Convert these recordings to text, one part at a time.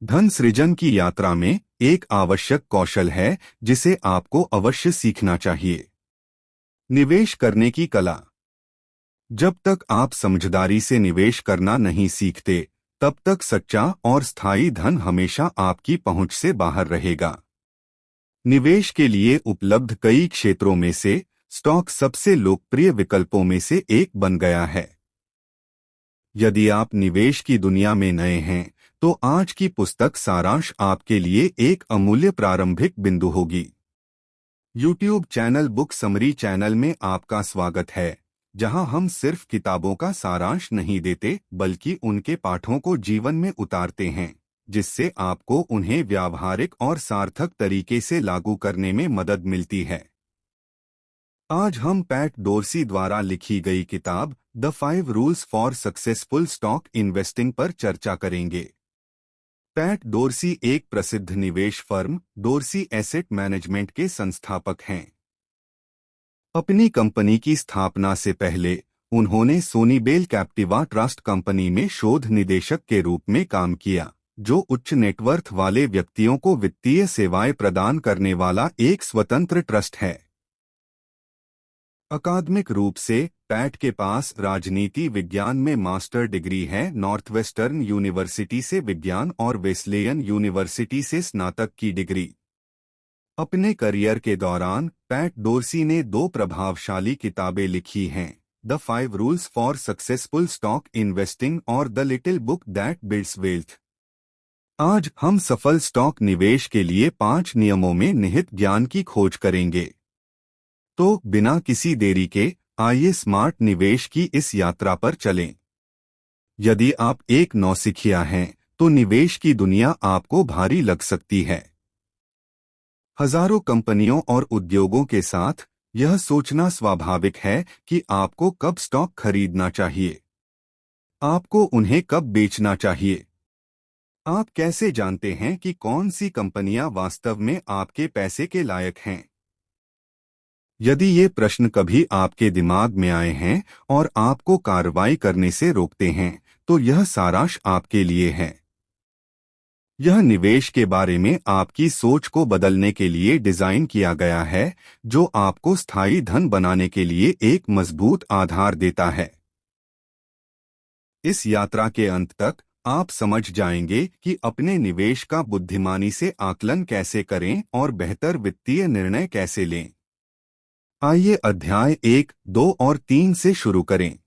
धन सृजन की यात्रा में एक आवश्यक कौशल है जिसे आपको अवश्य सीखना चाहिए। निवेश करने की कला। जब तक आप समझदारी से निवेश करना नहीं सीखते, तब तक सच्चा और स्थायी धन हमेशा आपकी पहुंच से बाहर रहेगा। निवेश के लिए उपलब्ध कई क्षेत्रों में से स्टॉक सबसे लोकप्रिय विकल्पों में से एक बन गया है। यदि आप निवेश की दुनिया में नए हैं, तो आज की पुस्तक सारांश आपके लिए एक अमूल्य प्रारंभिक बिंदु होगी। YouTube channel book summary channel में आपका स्वागत है, जहां हम सिर्फ किताबों का सारांश नहीं देते बल्कि उनके पाठों को जीवन में उतारते हैं, जिससे आपको उन्हें व्यावहारिक और सार्थक तरीके से लागू करने में मदद मिलती है। आज हम पैट डोरसी द्वारा लिखी गई किताब the 5 rules for successful stock investing पर चर्चा करेंगे। पैट डोरसी एक प्रसिद्ध निवेश फर्म डोरसी एसेट मैनेजमेंट के संस्थापक हैं। अपनी कंपनी की स्थापना से पहले उन्होंने सोनीबेल कैप्टिवा ट्रस्ट कंपनी में शोध निदेशक के रूप में काम किया, जो उच्च नेटवर्थ वाले व्यक्तियों को वित्तीय सेवाएं प्रदान करने वाला एक स्वतंत्र ट्रस्ट है। अकादमिक रूप से पैट के पास राजनीति विज्ञान में मास्टर डिग्री है, नॉर्थवेस्टर्न यूनिवर्सिटी से विज्ञान और वेस्लेयन यूनिवर्सिटी से स्नातक की डिग्री। अपने करियर के दौरान पैट डोरसी ने 2 प्रभावशाली किताबें लिखी हैं, the 5 rules for successful stock investing और the little book that builds wealth. आज हम सफल स्टॉक निवेश के लिए 5 नियमों में निहित ज्ञान की खोज करेंगे। तो बिना किसी देरी के आइए स्मार्ट निवेश की इस यात्रा पर चलें। यदि आप एक नौसिखिया हैं, तो निवेश की दुनिया आपको भारी लग सकती है। हजारों कंपनियों और उद्योगों के साथ यह सोचना स्वाभाविक है कि आपको कब स्टॉक खरीदना चाहिए, आपको उन्हें कब बेचना चाहिए। आप कैसे जानते हैं कि कौन सी कंपनियां वास्तव में आपके पैसे के लायक हैं? यदि ये प्रश्न कभी आपके दिमाग में आए हैं और आपको कार्रवाई करने से रोकते हैं, तो यह सारांश आपके लिए है। यह निवेश के बारे में आपकी सोच को बदलने के लिए डिजाइन किया गया है, जो आपको स्थायी धन बनाने के लिए एक मजबूत आधार देता है। इस यात्रा के अंत तक आप समझ जाएंगे कि अपने निवेश का बुद्धिमानी से आकलन कैसे करें और बेहतर वित्तीय निर्णय कैसे लें। आइए अध्याय 1, 2 और 3 से शुरू करें।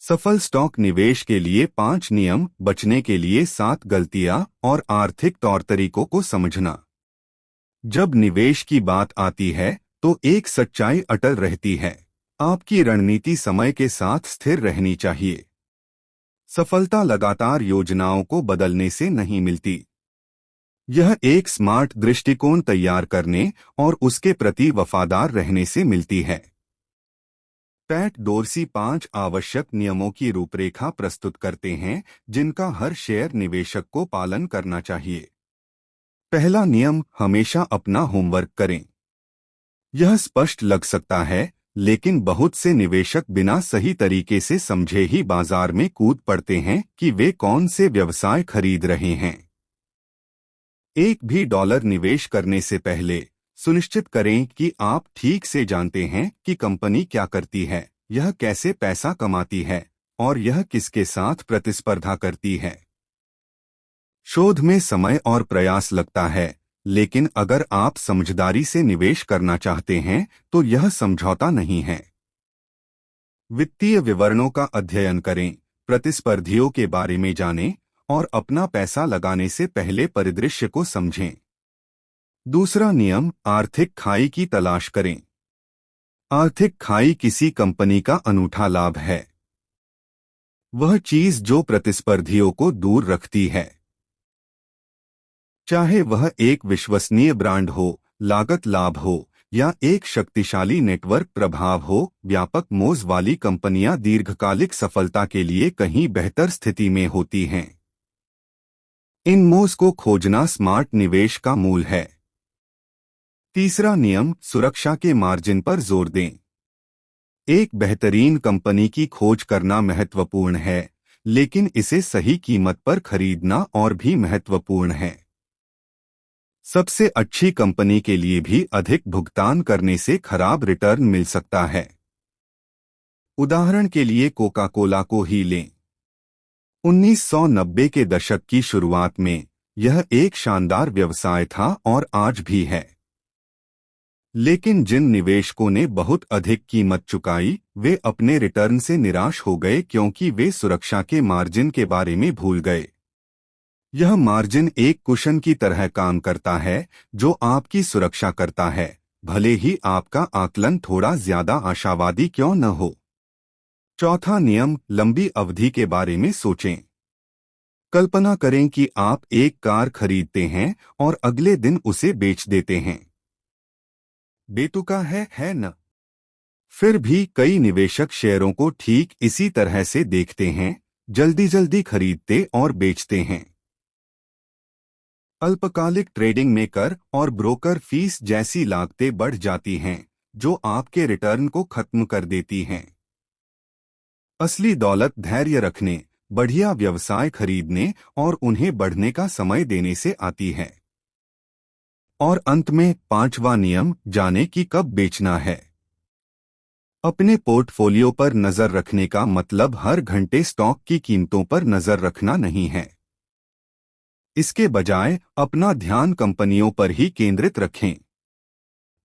सफल स्टॉक निवेश के लिए 5 नियम, बचने के लिए 7 गलतियां और आर्थिक तौर तरीकों को समझना। जब निवेश की बात आती है, तो एक सच्चाई अटल रहती है। आपकी रणनीति समय के साथ स्थिर रहनी चाहिए। सफलता लगातार योजनाओं को बदलने से नहीं मिलती। यह एक स्मार्ट दृष्टिकोण तैयार करने और उसके प्रति वफादार रहने से मिलती है। पैट डोरसी 5 आवश्यक नियमों की रूपरेखा प्रस्तुत करते हैं, जिनका हर शेयर निवेशक को पालन करना चाहिए। पहला नियम, हमेशा अपना होमवर्क करें। यह स्पष्ट लग सकता है, लेकिन बहुत से निवेशक बिना सही तरीके से समझे ही बाजार में कूद पड़ते हैं कि वे कौन से व्यवसाय खरीद रहे हैं। एक भी डॉलर निवेश करने से पहले सुनिश्चित करें कि आप ठीक से जानते हैं कि कंपनी क्या करती है, यह कैसे पैसा कमाती है और यह किसके साथ प्रतिस्पर्धा करती है। शोध में समय और प्रयास लगता है, लेकिन अगर आप समझदारी से निवेश करना चाहते हैं, तो यह समझौता नहीं है। वित्तीय विवरणों का अध्ययन करें, प्रतिस्पर्धियों के बारे में जानें और अपना पैसा लगाने से पहले परिदृश्य को समझें। दूसरा नियम, आर्थिक खाई की तलाश करें। आर्थिक खाई किसी कंपनी का अनूठा लाभ है, वह चीज जो प्रतिस्पर्धियों को दूर रखती है। चाहे वह एक विश्वसनीय ब्रांड हो, लागत लाभ हो या एक शक्तिशाली नेटवर्क प्रभाव हो, व्यापक मोज वाली कंपनियां दीर्घकालिक सफलता के लिए कहीं बेहतर स्थिति में होती हैं। इन मोज को खोजना स्मार्ट निवेश का मूल है। तीसरा नियम, सुरक्षा के मार्जिन पर जोर दें। एक बेहतरीन कंपनी की खोज करना महत्वपूर्ण है, लेकिन इसे सही कीमत पर खरीदना और भी महत्वपूर्ण है। सबसे अच्छी कंपनी के लिए भी अधिक भुगतान करने से खराब रिटर्न मिल सकता है। उदाहरण के लिए कोका कोला को ही लें। 1990 के दशक की शुरुआत में यह एक शानदार व्यवसाय था और आज भी है। लेकिन जिन निवेशकों ने बहुत अधिक कीमत चुकाई, वे अपने रिटर्न से निराश हो गए क्योंकि वे सुरक्षा के मार्जिन के बारे में भूल गए। यह मार्जिन एक कुशन की तरह काम करता है जो आपकी सुरक्षा करता है, भले ही आपका आकलन थोड़ा ज्यादा आशावादी क्यों न हो। चौथा नियम, लंबी अवधि के बारे में सोचें। कल्पना करें कि आप एक कार खरीदते हैं और अगले दिन उसे बेच देते हैं। बेतुका है न? फिर भी कई निवेशक शेयरों को ठीक इसी तरह से देखते हैं, जल्दी जल्दी खरीदते और बेचते हैं। अल्पकालिक ट्रेडिंग में कर और ब्रोकर फीस जैसी लागतें बढ़ जाती हैं, जो आपके रिटर्न को खत्म कर देती हैं। असली दौलत धैर्य रखने, बढ़िया व्यवसाय खरीदने और उन्हें बढ़ने का समय देने से आती है। और अंत में पांचवा नियम, जाने कि कब बेचना है। अपने पोर्टफोलियो पर नजर रखने का मतलब हर घंटे स्टॉक की कीमतों पर नजर रखना नहीं है। इसके बजाय अपना ध्यान कंपनियों पर ही केंद्रित रखें।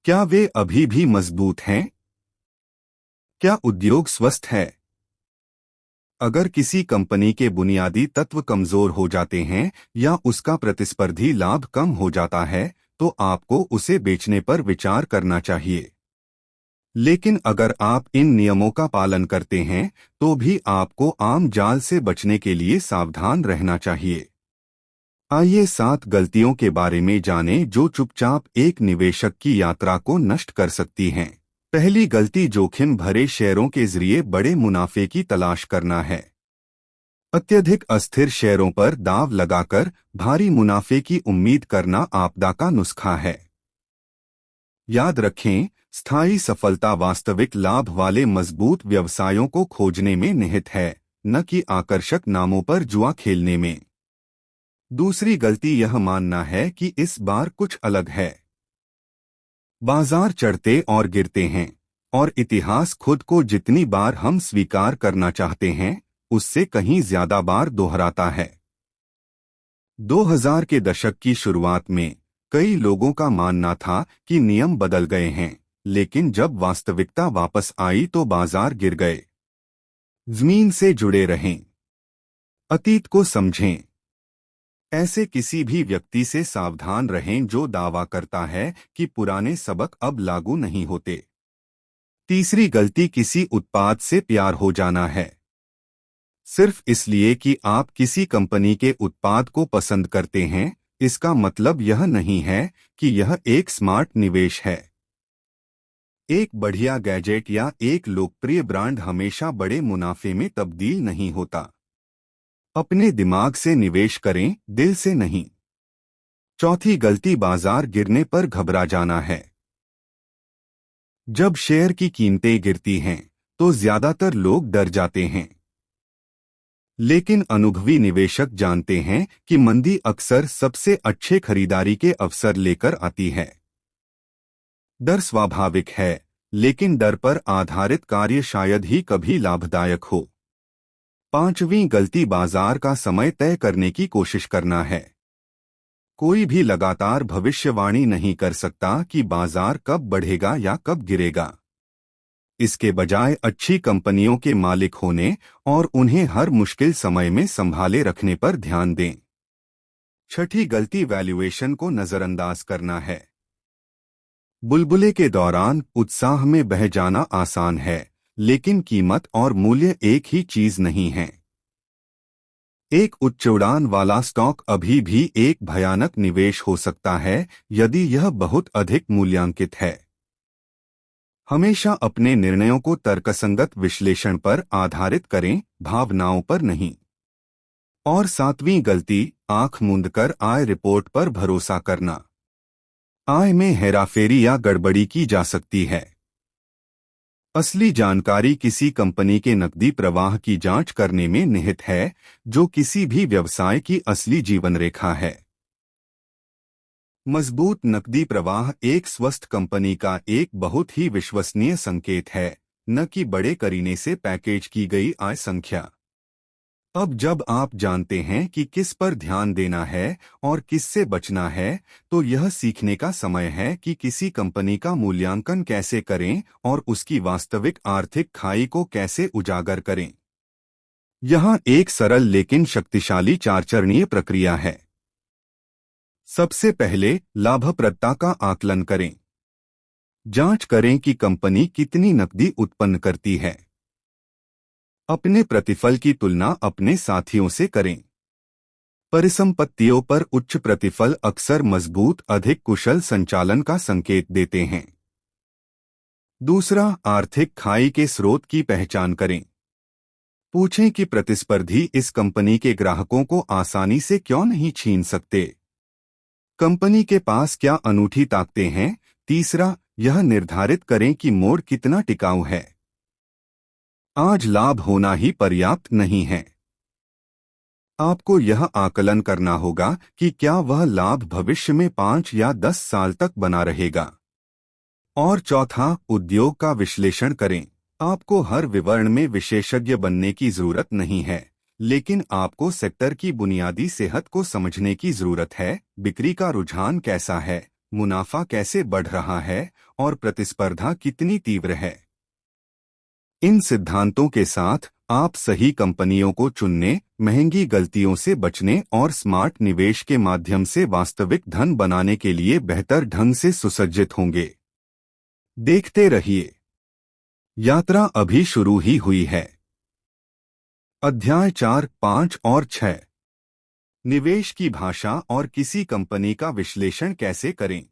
क्या वे अभी भी मजबूत हैं? क्या उद्योग स्वस्थ है? अगर किसी कंपनी के बुनियादी तत्व कमजोर हो जाते हैं या उसका प्रतिस्पर्धी लाभ कम हो जाता है, तो आपको उसे बेचने पर विचार करना चाहिए। लेकिन अगर आप इन नियमों का पालन करते हैं, तो भी आपको आम जाल से बचने के लिए सावधान रहना चाहिए। आइए 7 गलतियों के बारे में जानें जो चुपचाप एक निवेशक की यात्रा को नष्ट कर सकती हैं। पहली गलती, जोखिम भरे शेयरों के जरिए बड़े मुनाफे की तलाश करना है। अत्यधिक अस्थिर शेयरों पर दांव लगाकर भारी मुनाफे की उम्मीद करना आपदा का नुस्खा है। याद रखें, स्थायी सफलता वास्तविक लाभ वाले मजबूत व्यवसायों को खोजने में निहित है, न कि आकर्षक नामों पर जुआ खेलने में। दूसरी गलती यह मानना है कि इस बार कुछ अलग है। बाजार चढ़ते और गिरते हैं, और इतिहास खुद को जितनी बार हम स्वीकार करना चाहते हैं, उससे कहीं ज्यादा बार दोहराता है। 2000 के दशक की शुरुआत में कई लोगों का मानना था कि नियम बदल गए हैं, लेकिन जब वास्तविकता वापस आई तो बाजार गिर गए। जमीन से जुड़े रहें। अतीत को समझें। ऐसे किसी भी व्यक्ति से सावधान रहें जो दावा करता है कि पुराने सबक अब लागू नहीं होते। तीसरी गलती, किसी उत्पाद से प्यार हो जाना है। सिर्फ इसलिए कि आप किसी कंपनी के उत्पाद को पसंद करते हैं, इसका मतलब यह नहीं है कि यह एक स्मार्ट निवेश है। एक बढ़िया गैजेट या एक लोकप्रिय ब्रांड हमेशा बड़े मुनाफे में तब्दील नहीं होता। अपने दिमाग से निवेश करें, दिल से नहीं। चौथी गलती, बाजार गिरने पर घबरा जाना है। जब शेयर की कीमतें गिरती हैं, तो ज्यादातर लोग डर जाते हैं। लेकिन अनुभवी निवेशक जानते हैं कि मंदी अक्सर सबसे अच्छे खरीदारी के अवसर लेकर आती है। डर स्वाभाविक है, लेकिन डर पर आधारित कार्य शायद ही कभी लाभदायक हो। पांचवीं गलती, बाजार का समय तय करने की कोशिश करना है। कोई भी लगातार भविष्यवाणी नहीं कर सकता कि बाजार कब बढ़ेगा या कब गिरेगा। इसके बजाय अच्छी कंपनियों के मालिक होने और उन्हें हर मुश्किल समय में संभाले रखने पर ध्यान दें। छठी गलती, वैल्यूएशन को नजरअंदाज करना है। बुलबुले के दौरान उत्साह में बह जाना आसान है, लेकिन कीमत और मूल्य एक ही चीज नहीं है। एक उच्च उड़ान वाला स्टॉक अभी भी एक भयानक निवेश हो सकता है यदि यह बहुत अधिक मूल्यांकित है। हमेशा अपने निर्णयों को तर्कसंगत विश्लेषण पर आधारित करें, भावनाओं पर नहीं। और सातवीं गलती, आंख मूंदकर आय रिपोर्ट पर भरोसा करना। आय में हेराफेरी या गड़बड़ी की जा सकती है। असली जानकारी किसी कंपनी के नकदी प्रवाह की जांच करने में निहित है, जो किसी भी व्यवसाय की असली जीवन रेखा है। मजबूत नकदी प्रवाह एक स्वस्थ कंपनी का एक बहुत ही विश्वसनीय संकेत है, न कि बड़े करीने से पैकेज की गई आय संख्या। अब जब आप जानते हैं कि किस पर ध्यान देना है और किससे बचना है, तो यह सीखने का समय है कि किसी कंपनी का मूल्यांकन कैसे करें और उसकी वास्तविक आर्थिक खाई को कैसे उजागर करें। यहाँ एक सरल लेकिन शक्तिशाली चार-चरणीय प्रक्रिया है। सबसे पहले लाभप्रदता का आकलन करें। जांच करें कि कंपनी कितनी नकदी उत्पन्न करती है। अपने प्रतिफल की तुलना अपने साथियों से करें। परिसंपत्तियों पर उच्च प्रतिफल अक्सर मजबूत, अधिक कुशल संचालन का संकेत देते हैं। दूसरा, आर्थिक खाई के स्रोत की पहचान करें। पूछें कि प्रतिस्पर्धी इस कंपनी के ग्राहकों को आसानी से क्यों नहीं छीन सकते। कंपनी के पास क्या अनूठी ताकतें हैं। तीसरा, यह निर्धारित करें कि मोड़ कितना टिकाऊ है। आज लाभ होना ही पर्याप्त नहीं है। आपको यह आकलन करना होगा कि क्या वह लाभ भविष्य में 5 या 10 साल तक बना रहेगा। और चौथा, उद्योग का विश्लेषण करें। आपको हर विवरण में विशेषज्ञ बनने की जरूरत नहीं है, लेकिन आपको सेक्टर की बुनियादी सेहत को समझने की जरूरत है। बिक्री का रुझान कैसा है, मुनाफा कैसे बढ़ रहा है और प्रतिस्पर्धा कितनी तीव्र है। इन सिद्धांतों के साथ आप सही कंपनियों को चुनने, महंगी गलतियों से बचने और स्मार्ट निवेश के माध्यम से वास्तविक धन बनाने के लिए बेहतर ढंग से सुसज्जित होंगे। देखते रहिए, यात्रा अभी शुरू ही हुई है। अध्याय 4, 5 और 6, निवेश की भाषा और किसी कंपनी का विश्लेषण कैसे करें।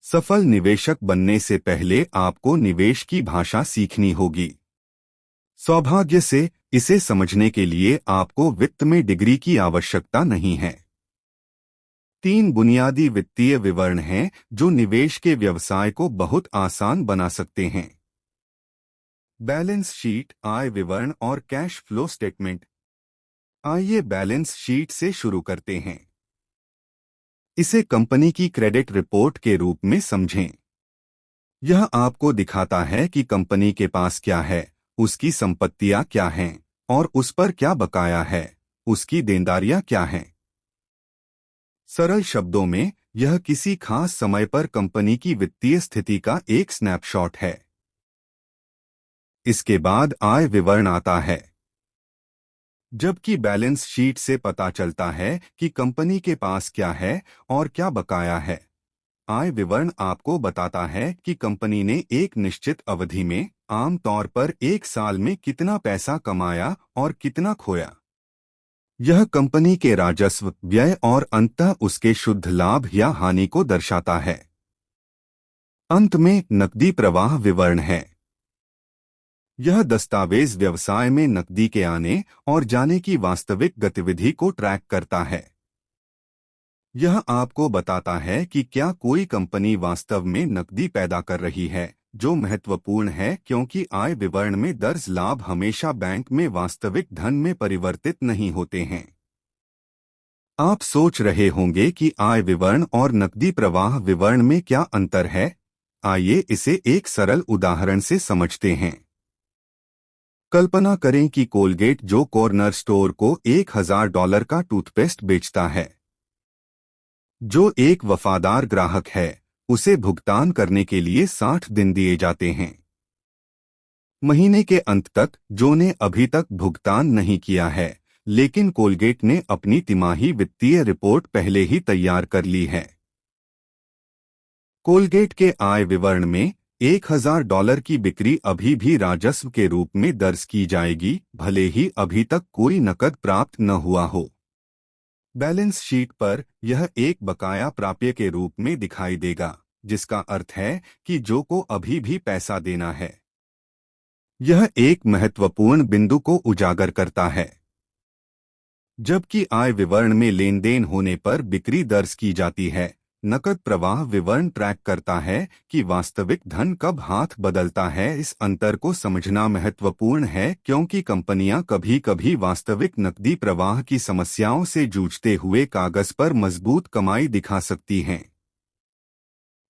सफल निवेशक बनने से पहले आपको निवेश की भाषा सीखनी होगी। सौभाग्य से इसे समझने के लिए आपको वित्त में डिग्री की आवश्यकता नहीं है। 3 बुनियादी वित्तीय विवरण हैं जो निवेश के व्यवसाय को बहुत आसान बना सकते हैं। बैलेंस शीट, आय विवरण और कैश फ्लो स्टेटमेंट। आइए बैलेंस शीट से शुरू करते हैं। इसे कंपनी की क्रेडिट रिपोर्ट के रूप में समझें। यह आपको दिखाता है कि कंपनी के पास क्या है, उसकी संपत्तियां क्या हैं और उस पर क्या बकाया है, उसकी देनदारियां क्या हैं। सरल शब्दों में, यह किसी खास समय पर कंपनी की वित्तीय स्थिति का एक स्नैपशॉट है। इसके बाद आय विवरण आता है। जबकि बैलेंस शीट से पता चलता है कि कंपनी के पास क्या है और क्या बकाया है, आय विवरण आपको बताता है कि कंपनी ने एक निश्चित अवधि में, आमतौर पर 1 साल में कितना पैसा कमाया और कितना खोया। यह कंपनी के राजस्व, व्यय और अंततः उसके शुद्ध लाभ या हानि को दर्शाता है। अंत में नकदी प्रवाह विवरण है। यह दस्तावेज व्यवसाय में नकदी के आने और जाने की वास्तविक गतिविधि को ट्रैक करता है। यह आपको बताता है कि क्या कोई कंपनी वास्तव में नकदी पैदा कर रही है, जो महत्वपूर्ण है क्योंकि आय विवरण में दर्ज लाभ हमेशा बैंक में वास्तविक धन में परिवर्तित नहीं होते हैं। आप सोच रहे होंगे कि आय विवरण और नकदी प्रवाह विवरण में क्या अंतर है। आइए इसे एक सरल उदाहरण से समझते हैं। कल्पना करें कि कोलगेट, जो कॉर्नर स्टोर को $1000 का टूथपेस्ट बेचता है, जो एक वफादार ग्राहक है, उसे भुगतान करने के लिए 60 दिन दिए जाते हैं। महीने के अंत तक जो ने अभी तक भुगतान नहीं किया है, लेकिन कोलगेट ने अपनी तिमाही वित्तीय रिपोर्ट पहले ही तैयार कर ली है। कोलगेट के आय विवरण में $1000 की बिक्री अभी भी राजस्व के रूप में दर्ज की जाएगी, भले ही अभी तक कोई नकद प्राप्त न हुआ हो। बैलेंस शीट पर यह एक बकाया प्राप्य के रूप में दिखाई देगा, जिसका अर्थ है कि जो को अभी भी पैसा देना है। यह एक महत्वपूर्ण बिंदु को उजागर करता है। जबकि आय विवरण में लेन देन होने पर बिक्री दर्ज की जाती है, नकद प्रवाह विवरण ट्रैक करता है कि वास्तविक धन कब हाथ बदलता है। इस अंतर को समझना महत्वपूर्ण है क्योंकि कंपनियां कभी-कभी वास्तविक नकदी प्रवाह की समस्याओं से जूझते हुए कागज पर मजबूत कमाई दिखा सकती हैं।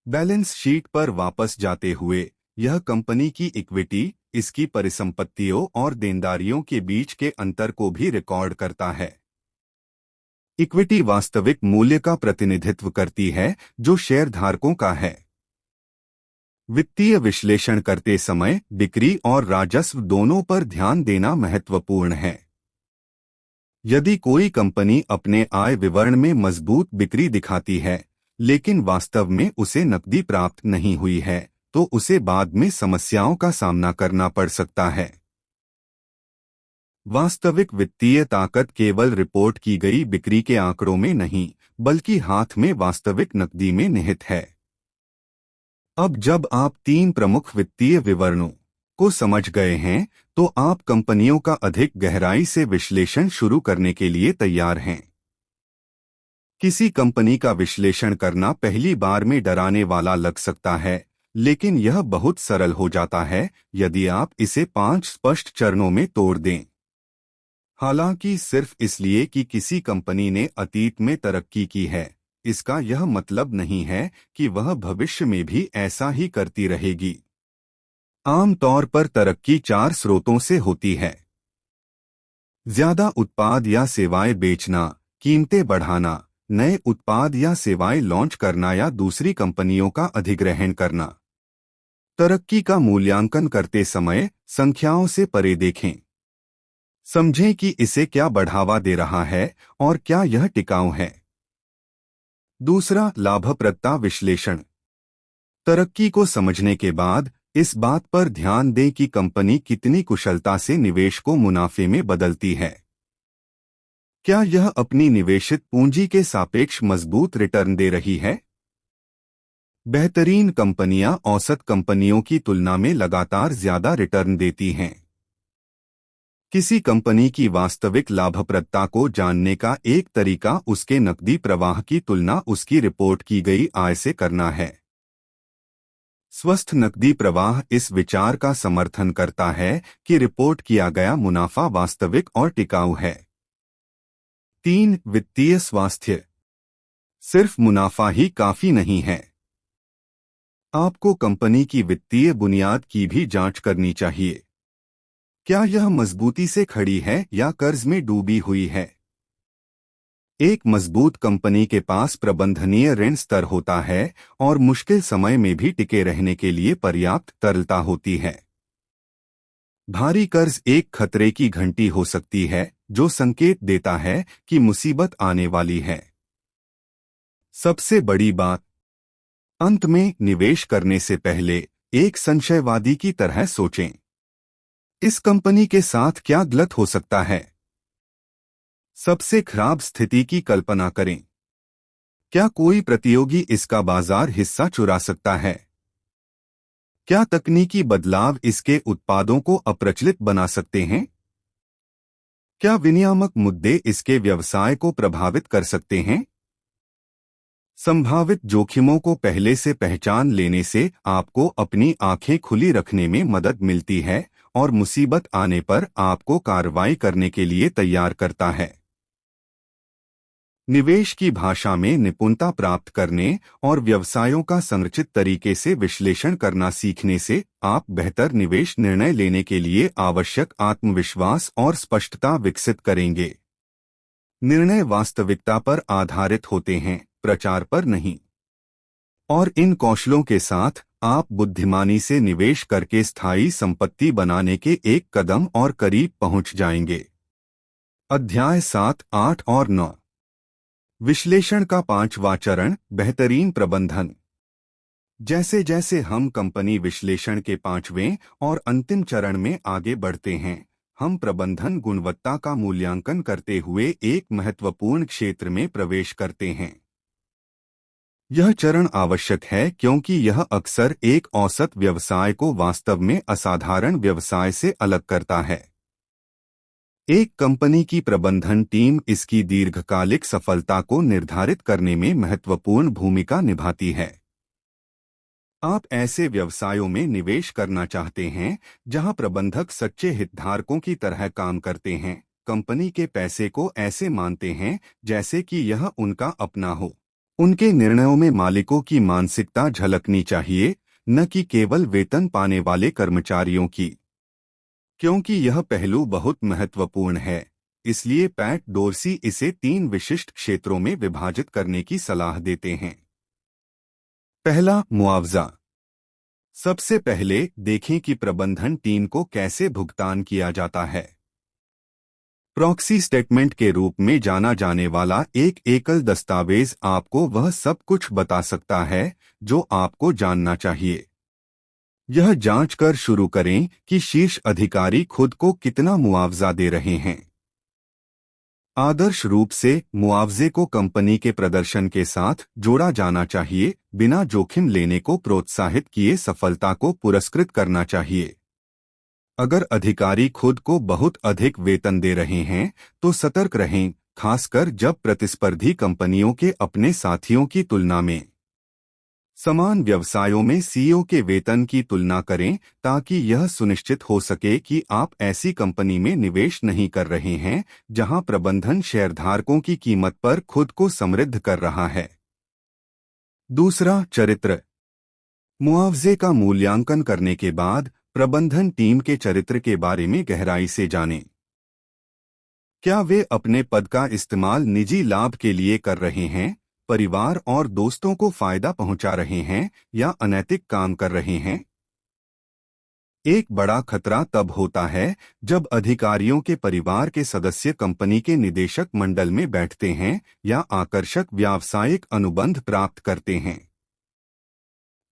बैलेंस शीट पर वापस जाते हुए, यह कंपनी की इक्विटी, इसकी परिसंपत्तियों और देनदारियों के बीच के अंतर को भी रिकॉर्ड करता है। इक्विटी वास्तविक मूल्य का प्रतिनिधित्व करती है जो शेयरधारकों का है। वित्तीय विश्लेषण करते समय बिक्री और राजस्व दोनों पर ध्यान देना महत्वपूर्ण है। यदि कोई कंपनी अपने आय विवरण में मजबूत बिक्री दिखाती है, लेकिन वास्तव में उसे नकदी प्राप्त नहीं हुई है, तो उसे बाद में समस्याओं का सामना करना पड़ सकता है। वास्तविक वित्तीय ताकत केवल रिपोर्ट की गई बिक्री के आंकड़ों में नहीं, बल्कि हाथ में वास्तविक नकदी में निहित है। अब जब आप 3 प्रमुख वित्तीय विवरणों को समझ गए हैं, तो आप कंपनियों का अधिक गहराई से विश्लेषण शुरू करने के लिए तैयार हैं। किसी कंपनी का विश्लेषण करना पहली बार में डराने वाला लग सकता है, लेकिन यह बहुत सरल हो जाता है यदि आप इसे 5 स्पष्ट चरणों में तोड़ दें। हालांकि सिर्फ इसलिए कि किसी कंपनी ने अतीत में तरक्की की है, इसका यह मतलब नहीं है कि वह भविष्य में भी ऐसा ही करती रहेगी। आमतौर पर तरक्की 4 स्रोतों से होती है: ज्यादा उत्पाद या सेवाएं बेचना, कीमतें बढ़ाना, नए उत्पाद या सेवाएं लॉन्च करना या दूसरी कंपनियों का अधिग्रहण करना। तरक्की का मूल्यांकन करते समय संख्याओं से परे देखें। समझें कि इसे क्या बढ़ावा दे रहा है और क्या यह टिकाऊ है। दूसरा, लाभप्रदता विश्लेषण। तरक्की को समझने के बाद इस बात पर ध्यान दें कि कंपनी कितनी कुशलता से निवेश को मुनाफे में बदलती है। क्या यह अपनी निवेशित पूंजी के सापेक्ष मजबूत रिटर्न दे रही है? बेहतरीन कंपनियां औसत कंपनियों की तुलना में लगातार ज्यादा रिटर्न देती हैं। किसी कंपनी की वास्तविक लाभप्रदता को जानने का एक तरीका उसके नकदी प्रवाह की तुलना उसकी रिपोर्ट की गई आय से करना है। स्वस्थ नकदी प्रवाह इस विचार का समर्थन करता है कि रिपोर्ट किया गया मुनाफा वास्तविक और टिकाऊ है। 3. वित्तीय स्वास्थ्य। सिर्फ मुनाफा ही काफी नहीं है। आपको कंपनी की वित्तीय बुनियाद की भी जांच करनी चाहिए। क्या यह मजबूती से खड़ी है या कर्ज में डूबी हुई है? एक मजबूत कंपनी के पास प्रबंधनीय ऋण स्तर होता है और मुश्किल समय में भी टिके रहने के लिए पर्याप्त तरलता होती है। भारी कर्ज एक खतरे की घंटी हो सकती है जो संकेत देता है कि मुसीबत आने वाली है। सबसे बड़ी बात, अंत में निवेश करने से पहले एक संशयवादी की तरह सोचें। इस कंपनी के साथ क्या गलत हो सकता है? सबसे खराब स्थिति की कल्पना करें। क्या कोई प्रतियोगी इसका बाजार हिस्सा चुरा सकता है? क्या तकनीकी बदलाव इसके उत्पादों को अप्रचलित बना सकते हैं? क्या विनियामक मुद्दे इसके व्यवसाय को प्रभावित कर सकते हैं? संभावित जोखिमों को पहले से पहचान लेने से आपको अपनी आंखें खुली रखने में मदद मिलती है और मुसीबत आने पर आपको कार्रवाई करने के लिए तैयार करता है। निवेश की भाषा में निपुणता प्राप्त करने और व्यवसायों का संरचित तरीके से विश्लेषण करना सीखने से आप बेहतर निवेश निर्णय लेने के लिए आवश्यक आत्मविश्वास और स्पष्टता विकसित करेंगे। निर्णय वास्तविकता पर आधारित होते हैं, प्रचार पर नहीं। और इन कौशलों के साथ आप बुद्धिमानी से निवेश करके स्थायी संपत्ति बनाने के एक कदम और करीब पहुंच जाएंगे। अध्याय 7, 8 और 9। विश्लेषण का 5वां चरण, बेहतरीन प्रबंधन। जैसे जैसे हम कंपनी विश्लेषण के 5वें और अंतिम चरण में आगे बढ़ते हैं, हम प्रबंधन गुणवत्ता का मूल्यांकन करते हुए एक महत्वपूर्ण क्षेत्र में प्रवेश करते हैं। यह चरण आवश्यक है क्योंकि यह अक्सर एक औसत व्यवसाय को वास्तव में असाधारण व्यवसाय से अलग करता है। एक कंपनी की प्रबंधन टीम इसकी दीर्घकालिक सफलता को निर्धारित करने में महत्वपूर्ण भूमिका निभाती है। आप ऐसे व्यवसायों में निवेश करना चाहते हैं जहां प्रबंधक सच्चे हितधारकों की तरह काम करते हैं, कंपनी के पैसे को ऐसे मानते हैं जैसे कि यह उनका अपना हो। उनके निर्णयों में मालिकों की मानसिकता झलकनी चाहिए, न कि केवल वेतन पाने वाले कर्मचारियों की। क्योंकि यह पहलू बहुत महत्वपूर्ण है, इसलिए पैट डोरसी इसे 3 विशिष्ट क्षेत्रों में विभाजित करने की सलाह देते हैं। पहला, मुआवजा। सबसे पहले देखें कि प्रबंधन टीम को कैसे भुगतान किया जाता है। प्रॉक्सी स्टेटमेंट के रूप में जाना जाने वाला एक एकल दस्तावेज आपको वह सब कुछ बता सकता है जो आपको जानना चाहिए। यह जांच कर शुरू करें कि शीर्ष अधिकारी खुद को कितना मुआवजा दे रहे हैं। आदर्श रूप से मुआवजे को कंपनी के प्रदर्शन के साथ जोड़ा जाना चाहिए, बिना जोखिम लेने को प्रोत्साहित किए सफलता को पुरस्कृत करना चाहिए। अगर अधिकारी खुद को बहुत अधिक वेतन दे रहे हैं तो सतर्क रहें, खासकर जब प्रतिस्पर्धी कंपनियों के अपने साथियों की तुलना में। समान व्यवसायों में सीईओ के वेतन की तुलना करें ताकि यह सुनिश्चित हो सके कि आप ऐसी कंपनी में निवेश नहीं कर रहे हैं जहां प्रबंधन शेयरधारकों की कीमत पर खुद को समृद्ध कर रहा है। दूसरा, चरित्र। मुआवजे का मूल्यांकन करने के बाद प्रबंधन टीम के चरित्र के बारे में गहराई से जानें। क्या वे अपने पद का इस्तेमाल निजी लाभ के लिए कर रहे हैं, परिवार और दोस्तों को फायदा पहुंचा रहे हैं या अनैतिक काम कर रहे हैं? एक बड़ा खतरा तब होता है जब अधिकारियों के परिवार के सदस्य कंपनी के निदेशक मंडल में बैठते हैं या आकर्षक व्यावसायिक अनुबंध प्राप्त करते हैं।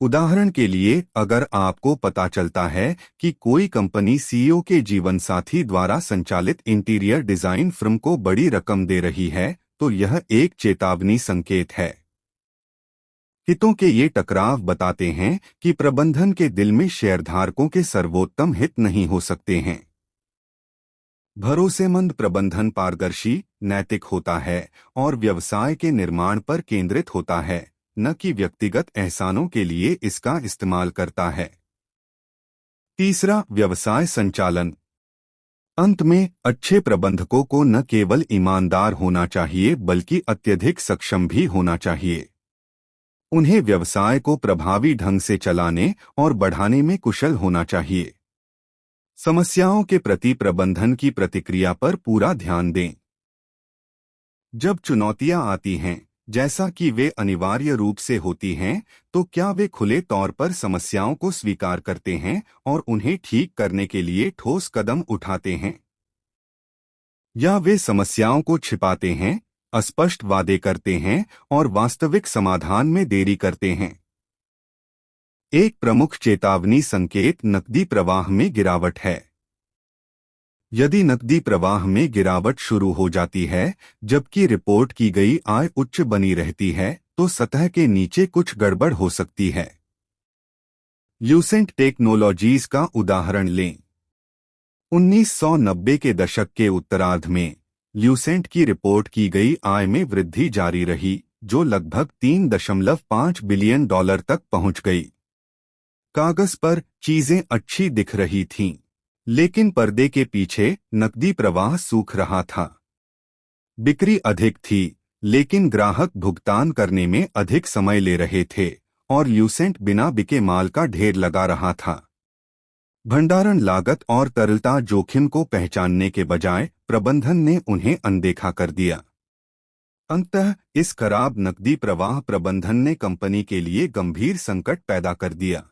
उदाहरण के लिए, अगर आपको पता चलता है कि कोई कंपनी सीईओ के जीवनसाथी द्वारा संचालित इंटीरियर डिजाइन फर्म को बड़ी रकम दे रही है, तो यह एक चेतावनी संकेत है। हितों के ये टकराव बताते हैं कि प्रबंधन के दिल में शेयरधारकों के सर्वोत्तम हित नहीं हो सकते हैं। भरोसेमंद प्रबंधन पारदर्शी, नैतिक होता है और व्यवसाय के निर्माण पर केंद्रित होता है, न कि व्यक्तिगत एहसानों के लिए इसका इस्तेमाल करता है। तीसरा, व्यवसाय संचालन। अंत में, अच्छे प्रबंधकों को न केवल ईमानदार होना चाहिए बल्कि अत्यधिक सक्षम भी होना चाहिए। उन्हें व्यवसाय को प्रभावी ढंग से चलाने और बढ़ाने में कुशल होना चाहिए। समस्याओं के प्रति प्रबंधन की प्रतिक्रिया पर पूरा ध्यान दें। जब चुनौतियां आती हैं, जैसा कि वे अनिवार्य रूप से होती हैं, तो क्या वे खुले तौर पर समस्याओं को स्वीकार करते हैं और उन्हें ठीक करने के लिए ठोस कदम उठाते हैं? या वे समस्याओं को छिपाते हैं, अस्पष्ट वादे करते हैं और वास्तविक समाधान में देरी करते हैं? एक प्रमुख चेतावनी संकेत नकदी प्रवाह में गिरावट है। यदि नकदी प्रवाह में गिरावट शुरू हो जाती है जबकि रिपोर्ट की गई आय उच्च बनी रहती है, तो सतह के नीचे कुछ गड़बड़ हो सकती है। ल्यूसेंट टेक्नोलॉजीज का उदाहरण लें। 1990 के दशक के उत्तरार्ध में ल्यूसेंट की रिपोर्ट की गई आय में वृद्धि जारी रही, जो लगभग $3.5 बिलियन तक पहुंच गई। कागज पर चीजें अच्छी दिख रही थीं, लेकिन पर्दे के पीछे नकदी प्रवाह सूख रहा था। बिक्री अधिक थी, लेकिन ग्राहक भुगतान करने में अधिक समय ले रहे थे और ल्यूसेंट बिना बिके माल का ढेर लगा रहा था। भंडारण लागत और तरलता जोखिम को पहचानने के बजाय प्रबंधन ने उन्हें अनदेखा कर दिया। अंततः इस खराब नकदी प्रवाह प्रबंधन ने कंपनी के लिए गंभीर संकट पैदा कर दिया।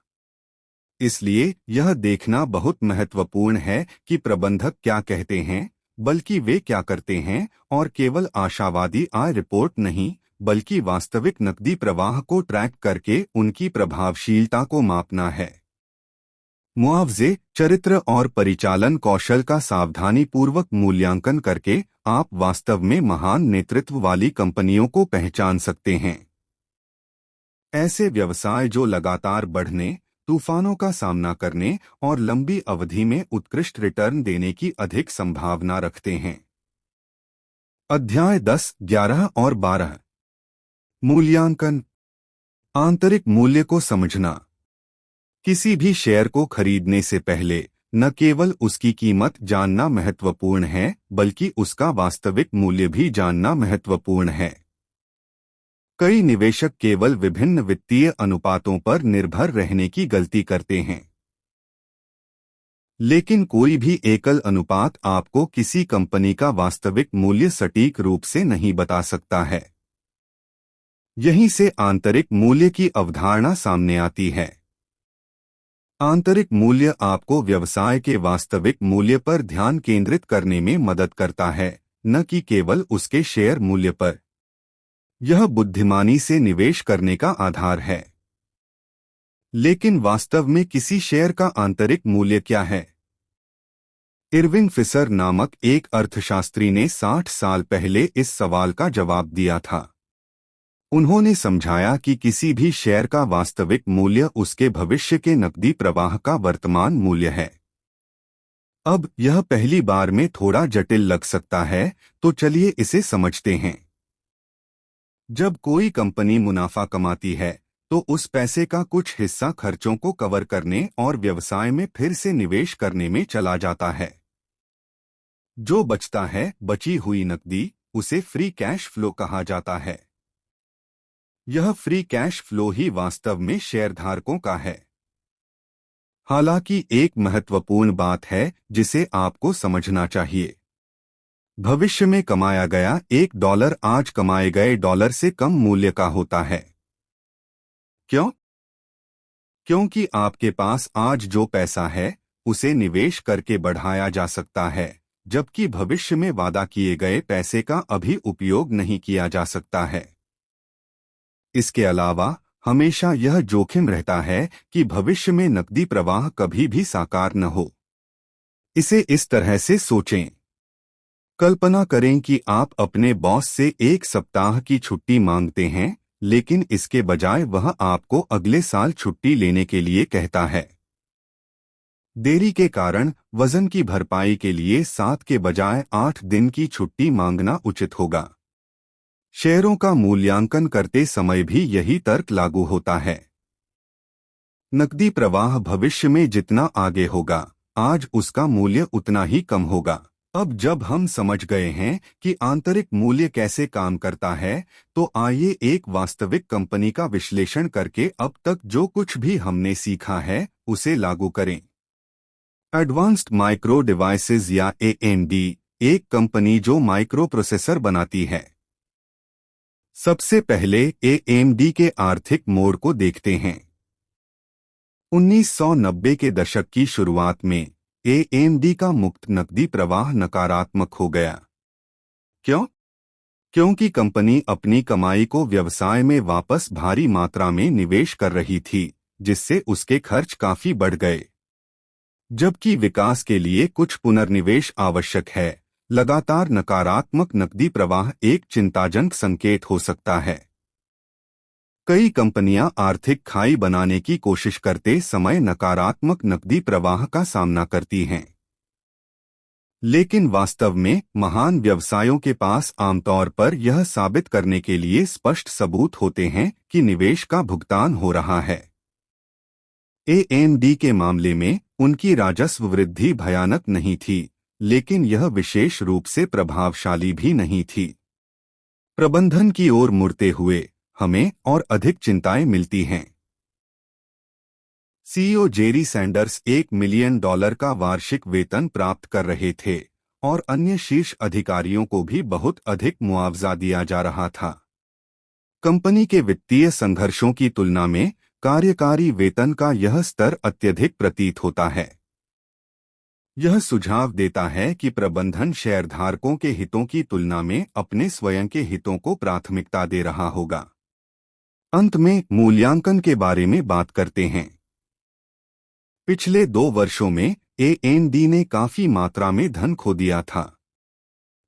इसलिए यह देखना बहुत महत्वपूर्ण है कि प्रबंधक क्या कहते हैं, बल्कि वे क्या करते हैं, और केवल आशावादी आय रिपोर्ट नहीं, बल्कि वास्तविक नकदी प्रवाह को ट्रैक करके उनकी प्रभावशीलता को मापना है। मुआवजे, चरित्र और परिचालन कौशल का सावधानीपूर्वक मूल्यांकन करके आप वास्तव में महान नेतृत्व वाली कंपनियों को पहचान सकते हैं। ऐसे व्यवसाय जो लगातार बढ़ने, तूफानों का सामना करने और लंबी अवधि में उत्कृष्ट रिटर्न देने की अधिक संभावना रखते हैं। अध्याय 10, 11 और 12। मूल्यांकन। आंतरिक मूल्य को समझना। किसी भी शेयर को खरीदने से पहले न केवल उसकी कीमत जानना महत्वपूर्ण है, बल्कि उसका वास्तविक मूल्य भी जानना महत्वपूर्ण है। कई निवेशक केवल विभिन्न वित्तीय अनुपातों पर निर्भर रहने की गलती करते हैं, लेकिन कोई भी एकल अनुपात आपको किसी कंपनी का वास्तविक मूल्य सटीक रूप से नहीं बता सकता है। यहीं से आंतरिक मूल्य की अवधारणा सामने आती है। आंतरिक मूल्य आपको व्यवसाय के वास्तविक मूल्य पर ध्यान केंद्रित करने में मदद करता है, न कि केवल उसके शेयर मूल्य पर। यह बुद्धिमानी से निवेश करने का आधार है। लेकिन वास्तव में किसी शेयर का आंतरिक मूल्य क्या है? इरविंग फिशर नामक एक अर्थशास्त्री ने 60 साल पहले इस सवाल का जवाब दिया था। उन्होंने समझाया कि किसी भी शेयर का वास्तविक मूल्य उसके भविष्य के नकदी प्रवाह का वर्तमान मूल्य है। अब यह पहली बार में थोड़ा जटिल लग सकता है, तो चलिए इसे समझते हैं। जब कोई कंपनी मुनाफा कमाती है, तो उस पैसे का कुछ हिस्सा खर्चों को कवर करने और व्यवसाय में फिर से निवेश करने में चला जाता है। जो बचता है, बची हुई नकदी, उसे फ्री कैश फ्लो कहा जाता है। यह फ्री कैश फ्लो ही वास्तव में शेयरधारकों का है। हालांकि एक महत्वपूर्ण बात है जिसे आपको समझना चाहिए। भविष्य में कमाया गया $1 आज कमाए गए डॉलर से कम मूल्य का होता है। क्यों? क्योंकि आपके पास आज जो पैसा है, उसे निवेश करके बढ़ाया जा सकता है, जबकि भविष्य में वादा किए गए पैसे का अभी उपयोग नहीं किया जा सकता है। इसके अलावा हमेशा यह जोखिम रहता है कि भविष्य में नकदी प्रवाह कभी भी साकार न हो। इसे इस तरह से सोचें। कल्पना करें कि आप अपने बॉस से 1 सप्ताह की छुट्टी मांगते हैं, लेकिन इसके बजाय वह आपको अगले साल छुट्टी लेने के लिए कहता है। देरी के कारण वजन की भरपाई के लिए 7 के बजाय 8 दिन की छुट्टी मांगना उचित होगा। शेयरों का मूल्यांकन करते समय भी यही तर्क लागू होता है। नकदी प्रवाह भविष्य में जितना आगे होगा, आज उसका मूल्य उतना ही कम होगा। अब जब हम समझ गए हैं कि आंतरिक मूल्य कैसे काम करता है, तो आइए एक वास्तविक कंपनी का विश्लेषण करके अब तक जो कुछ भी हमने सीखा है, उसे लागू करें। एडवांस्ड माइक्रो डिवाइसेस या AMD एक कंपनी जो माइक्रो प्रोसेसर बनाती है। सबसे पहले AMD के आर्थिक मोड़ को देखते हैं। 1990 के दशक की शुरुआत में AMD का मुक्त नकदी प्रवाह नकारात्मक हो गया। क्यों? क्योंकि कंपनी अपनी कमाई को व्यवसाय में वापस भारी मात्रा में निवेश कर रही थी, जिससे उसके खर्च काफी बढ़ गए। जबकि विकास के लिए कुछ पुनर्निवेश आवश्यक है, लगातार नकारात्मक नकदी प्रवाह एक चिंताजनक संकेत हो सकता है। कई कंपनियां आर्थिक खाई बनाने की कोशिश करते समय नकारात्मक नकदी प्रवाह का सामना करती हैं। लेकिन वास्तव में महान व्यवसायों के पास आमतौर पर यह साबित करने के लिए स्पष्ट सबूत होते हैं कि निवेश का भुगतान हो रहा है। AMD के मामले में उनकी राजस्व वृद्धि भयानक नहीं थी, लेकिन यह विशेष रूप से प्रभावशाली भी नहीं थी। प्रबंधन की ओर मुड़ते हुए हमें और अधिक चिंताएं मिलती हैं। CEO जेरी सैंडर्स $1 मिलियन का वार्षिक वेतन प्राप्त कर रहे थे और अन्य शीर्ष अधिकारियों को भी बहुत अधिक मुआवजा दिया जा रहा था। कंपनी के वित्तीय संघर्षों की तुलना में कार्यकारी वेतन का यह स्तर अत्यधिक प्रतीत होता है। यह सुझाव देता है कि प्रबंधन शेयरधारकों के हितों की तुलना में अपने स्वयं के हितों को प्राथमिकता दे रहा होगा। अंत में मूल्यांकन के बारे में बात करते हैं। पिछले 2 वर्षों में AMD ने काफी मात्रा में धन खो दिया था।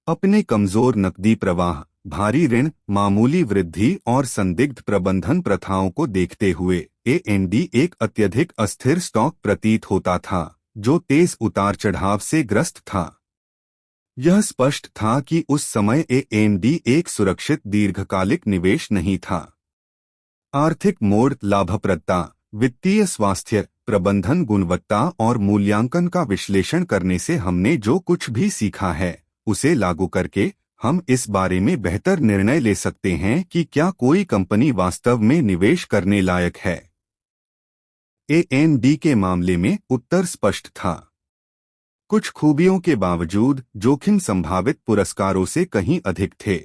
अपने कमजोर नकदी प्रवाह, भारी ऋण, मामूली वृद्धि और संदिग्ध प्रबंधन प्रथाओं को देखते हुए एएनडी एक अत्यधिक अस्थिर स्टॉक प्रतीत होता था, जो तेज उतार चढ़ाव से ग्रस्त था। यह स्पष्ट था कि उस समय एएनडी एक सुरक्षित दीर्घकालिक निवेश नहीं था। आर्थिक मोड़, लाभप्रदता, वित्तीय स्वास्थ्य, प्रबंधन गुणवत्ता और मूल्यांकन का विश्लेषण करने से हमने जो कुछ भी सीखा है, उसे लागू करके हम इस बारे में बेहतर निर्णय ले सकते हैं कि क्या कोई कंपनी वास्तव में निवेश करने लायक है। एएनडी के मामले में उत्तर स्पष्ट था। कुछ खूबियों के बावजूद जोखिम संभावित पुरस्कारों से कहीं अधिक थे।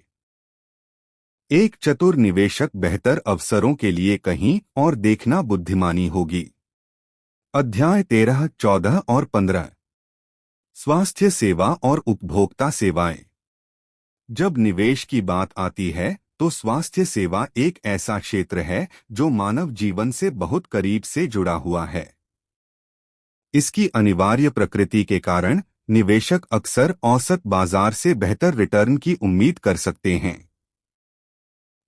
एक चतुर निवेशक बेहतर अवसरों के लिए कहीं और देखना बुद्धिमानी होगी। अध्याय 13, 14 और 15। स्वास्थ्य सेवा और उपभोक्ता सेवाएं। जब निवेश की बात आती है तो स्वास्थ्य सेवा एक ऐसा क्षेत्र है जो मानव जीवन से बहुत करीब से जुड़ा हुआ है। इसकी अनिवार्य प्रकृति के कारण निवेशक अक्सर औसत बाजार से बेहतर रिटर्न की उम्मीद कर सकते हैं।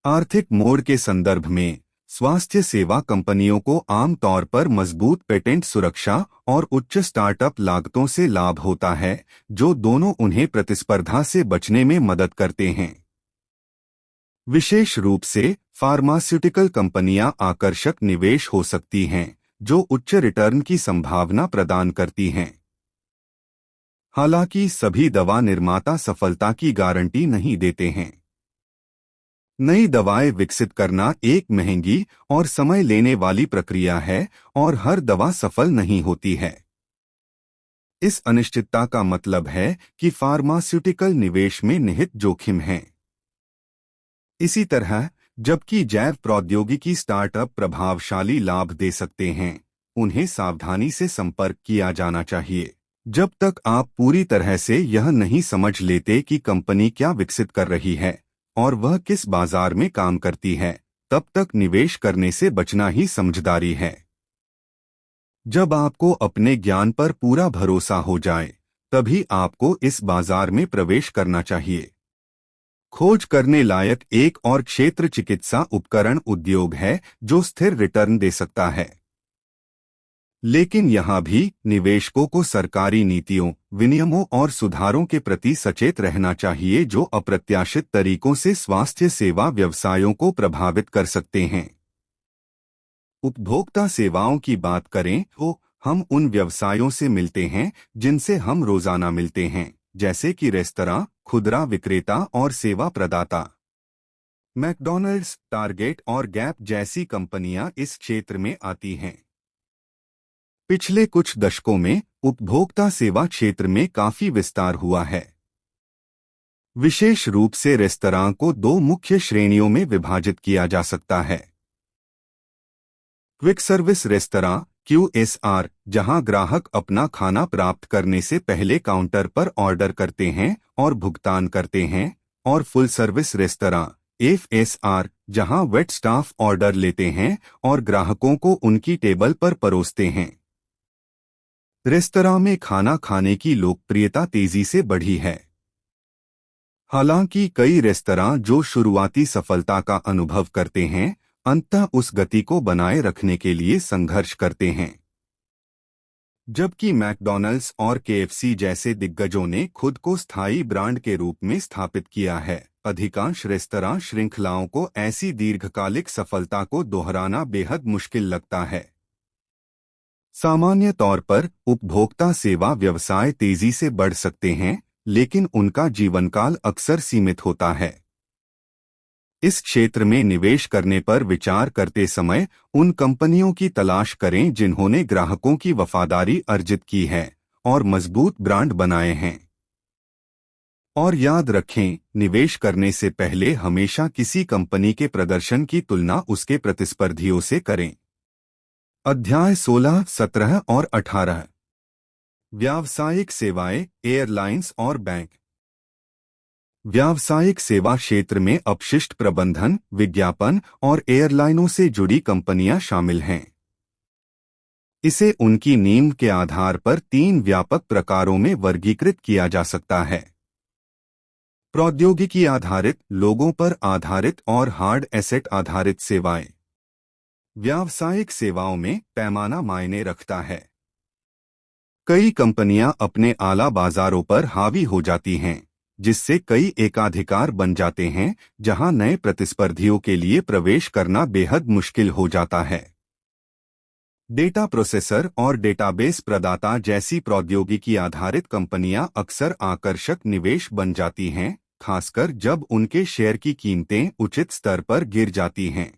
आर्थिक मोड़ के संदर्भ में स्वास्थ्य सेवा कंपनियों को आमतौर पर मजबूत पेटेंट सुरक्षा और उच्च स्टार्टअप लागतों से लाभ होता है, जो दोनों उन्हें प्रतिस्पर्धा से बचने में मदद करते हैं। विशेष रूप से फार्मास्यूटिकल कंपनियां आकर्षक निवेश हो सकती हैं, जो उच्च रिटर्न की संभावना प्रदान करती हैं। हालांकि सभी दवा निर्माता सफलता की गारंटी नहीं देते हैं। नई दवाएं विकसित करना एक महंगी और समय लेने वाली प्रक्रिया है और हर दवा सफल नहीं होती है। इस अनिश्चितता का मतलब है कि फार्मास्यूटिकल निवेश में निहित जोखिम है। इसी तरह, जबकि जैव प्रौद्योगिकी स्टार्टअप प्रभावशाली लाभ दे सकते हैं, उन्हें सावधानी से संपर्क किया जाना चाहिए। जब तक आप पूरी तरह से यह नहीं समझ लेते कि कंपनी क्या विकसित कर रही है और वह किस बाजार में काम करती है, तब तक निवेश करने से बचना ही समझदारी है। जब आपको अपने ज्ञान पर पूरा भरोसा हो जाए, तभी आपको इस बाजार में प्रवेश करना चाहिए। खोज करने लायक एक और क्षेत्र चिकित्सा उपकरण उद्योग है, जो स्थिर रिटर्न दे सकता है। लेकिन यहाँ भी निवेशकों को सरकारी नीतियों, विनियमों और सुधारों के प्रति सचेत रहना चाहिए, जो अप्रत्याशित तरीकों से स्वास्थ्य सेवा व्यवसायों को प्रभावित कर सकते हैं। उपभोक्ता सेवाओं की बात करें तो हम उन व्यवसायों से मिलते हैं जिनसे हम रोजाना मिलते हैं, जैसे कि रेस्तरां, खुदरा विक्रेता और सेवा प्रदाता। मैकडॉनल्ड्स, टारगेट और गैप जैसी कंपनियां इस क्षेत्र में आती हैं। पिछले कुछ दशकों में उपभोक्ता सेवा क्षेत्र में काफी विस्तार हुआ है। विशेष रूप से रेस्तरां को दो मुख्य श्रेणियों में विभाजित किया जा सकता है। क्विक सर्विस रेस्तरां QSR, जहां ग्राहक अपना खाना प्राप्त करने से पहले काउंटर पर ऑर्डर करते हैं और भुगतान करते हैं, और फुल सर्विस रेस्तरां FSR, जहां वेट स्टाफ ऑर्डर लेते हैं और ग्राहकों को उनकी टेबल पर परोसते हैं। रेस्तरां में खाना खाने की लोकप्रियता तेजी से बढ़ी है। हालांकि कई रेस्तरां जो शुरुआती सफलता का अनुभव करते हैं, अंततः उस गति को बनाए रखने के लिए संघर्ष करते हैं। जबकि मैकडॉनल्ड्स और KFC जैसे दिग्गजों ने खुद को स्थायी ब्रांड के रूप में स्थापित किया है, अधिकांश रेस्तरां श्रृंखलाओं को ऐसी दीर्घकालिक सफलता को दोहराना बेहद मुश्किल लगता है। सामान्य तौर पर उपभोक्ता सेवा व्यवसाय तेजी से बढ़ सकते हैं, लेकिन उनका जीवनकाल अक्सर सीमित होता है। इस क्षेत्र में निवेश करने पर विचार करते समय उन कंपनियों की तलाश करें जिन्होंने ग्राहकों की वफादारी अर्जित की है और मजबूत ब्रांड बनाए हैं। और याद रखें, निवेश करने से पहले हमेशा किसी कंपनी के प्रदर्शन की तुलना उसके प्रतिस्पर्धियों से करें। अध्याय 16, 17 और 18। व्यावसायिक सेवाएं, एयरलाइंस और बैंक। व्यावसायिक सेवा क्षेत्र में अपशिष्ट प्रबंधन, विज्ञापन और एयरलाइनों से जुड़ी कंपनियां शामिल हैं। इसे उनकी नींव के आधार पर 3 व्यापक प्रकारों में वर्गीकृत किया जा सकता है: प्रौद्योगिकी आधारित, लोगों पर आधारित और हार्ड एसेट आधारित सेवाएं। व्यावसायिक सेवाओं में पैमाना मायने रखता है। कई कंपनियां अपने आला बाजारों पर हावी हो जाती हैं, जिससे कई एकाधिकार बन जाते हैं, जहां नए प्रतिस्पर्धियों के लिए प्रवेश करना बेहद मुश्किल हो जाता है। डेटा प्रोसेसर और डेटाबेस प्रदाता जैसी प्रौद्योगिकी आधारित कंपनियां अक्सर आकर्षक निवेश बन जाती हैं, खासकर जब उनके शेयर की कीमतें उचित स्तर पर गिर जाती हैं।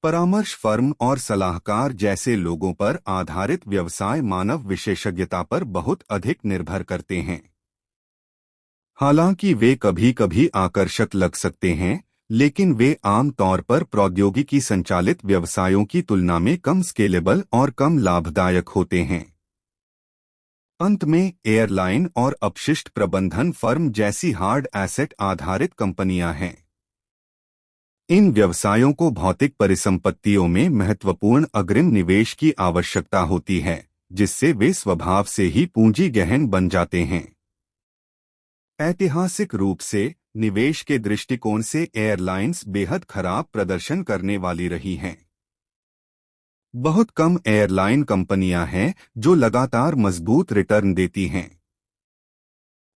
परामर्श फर्म और सलाहकार जैसे लोगों पर आधारित व्यवसाय मानव विशेषज्ञता पर बहुत अधिक निर्भर करते हैं। हालांकि वे कभी कभी आकर्षक लग सकते हैं, लेकिन वे आम तौर पर प्रौद्योगिकी संचालित व्यवसायों की तुलना में कम स्केलेबल और कम लाभदायक होते हैं। अंत में एयरलाइन और अपशिष्ट प्रबंधन फर्म जैसी हार्ड एसेट आधारित कंपनियां हैं। इन व्यवसायों को भौतिक परिसंपत्तियों में महत्वपूर्ण अग्रिम निवेश की आवश्यकता होती है, जिससे वे स्वभाव से ही पूंजी गहन बन जाते हैं। ऐतिहासिक रूप से निवेश के दृष्टिकोण से एयरलाइंस बेहद खराब प्रदर्शन करने वाली रही हैं। बहुत कम एयरलाइन कंपनियां हैं जो लगातार मजबूत रिटर्न देती हैं।